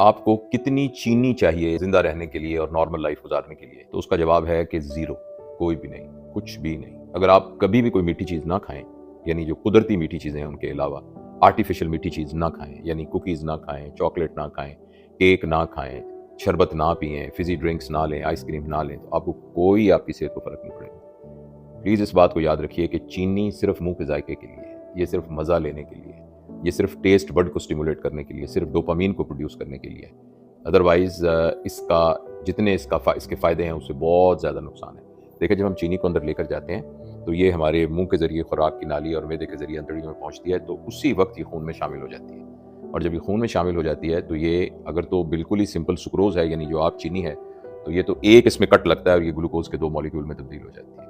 आपको कितनी चीनी चाहिए जिंदा रहने के लिए और नॉर्मल लाइफ गुजारने के लिए? तो उसका जवाब है कि ज़ीरो, कोई भी नहीं, कुछ भी नहीं। अगर आप कभी भी कोई मीठी चीज़ ना खाएं, यानी जो कुदरती मीठी चीज़ें हैं उनके अलावा आर्टिफिशियल मीठी चीज़ ना खाएं, यानी कुकीज़ ना खाएं, चॉकलेट ना खाएं, केक ना खाएं, शरबत ना पिएं, फिजी ड्रिंक्स ना लें, आइसक्रीम ना लें, तो आपको कोई आपकी सेहत को फ़र्क नहीं पड़ेगा। प्लीज़ इस बात को याद रखिए कि चीनी सिर्फ मुंह के जायके के लिए है, ये सिर्फ मज़ा लेने के लिए है, ये सिर्फ टेस्ट बड को स्टिमुलेट करने के लिए, सिर्फ डोपामीन को प्रोड्यूस करने के लिए है। अदरवाइज़ इसका जितने इसके फ़ायदे हैं उससे बहुत ज़्यादा नुकसान है। देखिए, जब हम चीनी को अंदर लेकर जाते हैं तो ये हमारे मुंह के ज़रिए खुराक की नाली और मैदे के ज़रिए अंतड़ियों में पहुंचती है, तो उसी वक्त ये खून में शामिल हो जाती है। और जब ये खून में शामिल हो जाती है तो ये अगर तो बिल्कुल ही सिंपल सुक्रोज़ है, यानी जो आप चीनी है, तो ये तो एक इसमें कट लगता है और ये ग्लूकोज के 2 मॉलिक्यूल में तब्दील हो जाती है।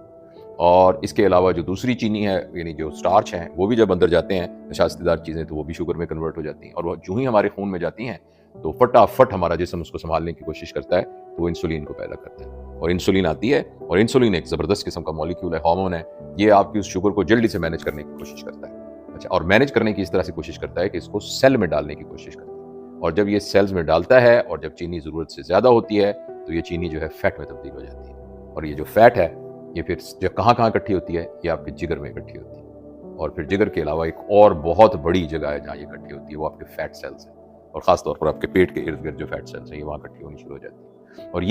और इसके अलावा जो दूसरी चीनी है, यानी जो स्टार्च हैं, वो भी जब अंदर जाते हैं नशास्तदार चीज़ें, तो वो भी शुगर में कन्वर्ट हो जाती हैं। और वो जो ही हमारे खून में जाती हैं तो फटाफट हमारा जिस्म उसको संभालने की कोशिश करता है, तो वो इंसुलिन को पैदा करता है। और इंसुलिन आती है, और इंसुलिन एक ज़बरदस्त किस्म का मॉलिक्यूल है, हार्मोन है। ये आपकी उस शुगर को जल्दी से मैनेज करने की कोशिश करता है। अच्छा, और मैनेज करने की इस तरह से कोशिश करता है कि इसको सेल में डालने की कोशिश करता है। और जब ये सेल्स में डालता है और जब चीनी ज़रूरत से ज़्यादा होती है तो ये चीनी जो है फैट में तब्दील हो जाती है। और ये जो फैट है ये फिर जब कहाँ इकट्ठी होती है, ये आपके जिगर में इकट्ठी होती है। और फिर जिगर के अलावा एक और बहुत बड़ी जगह है जहाँ ये इकट्ठी होती है, वो आपके फैट सेल्स हैं। और ख़ास तौर पर आपके पेट के इर्द गिर्द जो फैट सेल्स हैं, ये वहाँ इकट्ठी होनी शुरू हो जाती है। और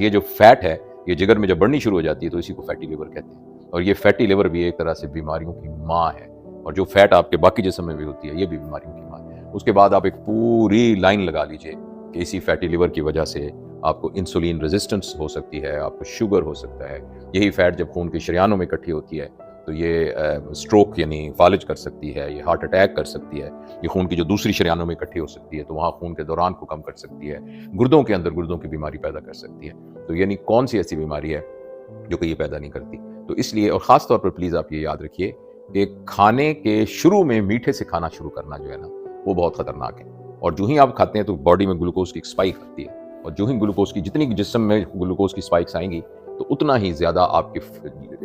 ये जो फैट है, ये जिगर में जब बढ़नी शुरू हो जाती है तो इसी को फैटी लिवर कहते हैं। और ये फैटी लिवर भी एक तरह से बीमारियों की माँ है। और जो फैट आपके बाकी जिस्म में भी होती है, ये भी बीमारियों की माँ है। उसके बाद आप एक पूरी लाइन लगा लीजिए कि इसी फैटी लिवर की वजह से आपको इंसुलिन रेजिस्टेंस हो सकती है, आपको शुगर हो सकता है। यही फैट जब खून के शरियानों में इकट्ठी होती है तो ये स्ट्रोक यानी फालिज कर सकती है, ये हार्ट अटैक कर सकती है, ये खून की जो दूसरी शरियानों में इकट्ठी हो सकती है तो वहाँ खून के दौरान को कम कर सकती है, गुर्दों के अंदर गुर्दों की बीमारी पैदा कर सकती है। तो यानी कौन सी ऐसी बीमारी है जो कि ये पैदा नहीं करती। तो इसलिए, और ख़ास तौर पर प्लीज़ आप ये याद रखिए कि खाने के शुरू में मीठे से खाना शुरू करना जो है ना, वो बहुत ख़तरनाक है। और जो ही आप खाते हैं तो बॉडी में ग्लूकोज की एक स्पाइक आती है, और जो ही ग्लूकोज की जितनी जिस्म में ग्लूकोज की स्पाइक्स आएंगी तो उतना ही ज़्यादा आपके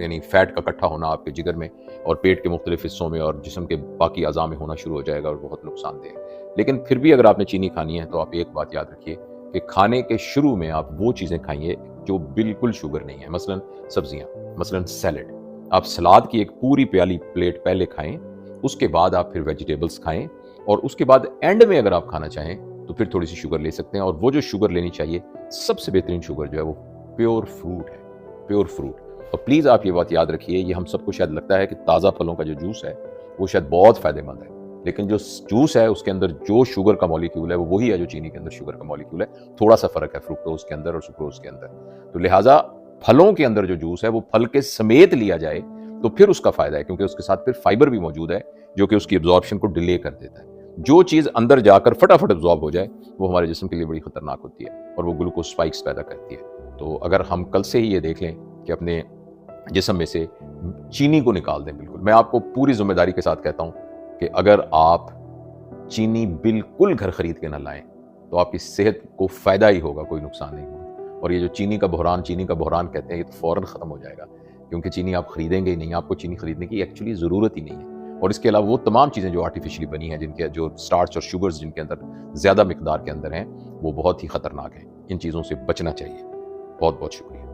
यानी फैट का इकट्ठा होना आपके जिगर में और पेट के मुख्तलिफ हिस्सों में और जिस्म के बाकी अज़ा में होना शुरू हो जाएगा, और बहुत नुकसानदेह है। लेकिन फिर भी अगर आपने चीनी खानी है तो आप एक बात याद रखिए कि खाने के शुरू में आप वो चीज़ें खाइए जो बिल्कुल शुगर नहीं है। मसलन सब्जियाँ, मसलन सैलड। आप सलाद की एक पूरी प्याली प्लेट पहले खाएं, उसके बाद आप फिर वेजिटेबल्स खाएं, और उसके बाद एंड में अगर आप खाना चाहें तो फिर थोड़ी सी शुगर ले सकते हैं। और वो जो शुगर लेनी चाहिए, सबसे बेहतरीन शुगर जो है वो प्योर फ्रूट है, प्योर फ्रूट। और प्लीज़ आप ये बात याद रखिए, ये हम सबको शायद लगता है कि ताज़ा फलों का जो जूस है वो शायद बहुत फ़ायदेमंद है, लेकिन जो जूस है उसके अंदर जो शुगर का मॉलिक्यूल है वो वही है जो चीनी के अंदर शुगर का मॉलिक्यूल है। थोड़ा सा फ़र्क है फ्रुक्टोज के अंदर और सुक्रोज के अंदर। तो लिहाजा फलों के अंदर जो जूस है वो फल के समेत लिया जाए तो फिर उसका फ़ायदा है, क्योंकि उसके साथ फिर फाइबर भी मौजूद है जो कि उसकी एब्जॉर्प्शन को डिले कर देता है। जो चीज़ अंदर जाकर फटाफट एब्जॉर्ब हो जाए वो हमारे जिस्म के लिए बड़ी खतरनाक होती है और वो ग्लूकोज स्पाइक्स पैदा करती है। तो अगर हम कल से ही ये देख लें कि अपने जिस्म में से चीनी को निकाल दें, बिल्कुल, मैं आपको पूरी जिम्मेदारी के साथ कहता हूँ कि अगर आप चीनी बिल्कुल घर खरीद के ना लाएं तो आपकी सेहत को फ़ायदा ही होगा, कोई नुकसान नहीं होगा। और ये जो चीनी का बहरान कहते हैं, ये तो फ़ौरन ख़त्म हो जाएगा, क्योंकि चीनी आप खरीदेंगे ही नहीं। आपको चीनी खरीदने की एक्चुअली ज़रूरत ही नहीं है। और इसके अलावा वो तमाम चीज़ें जो आर्टिफिशियली बनी हैं, जिनके जो स्टार्च और शुगर्स जिनके अंदर ज़्यादा मिकदार के अंदर हैं, वो बहुत ही ख़तरनाक हैं। इन चीज़ों से बचना चाहिए। बहुत बहुत शुक्रिया।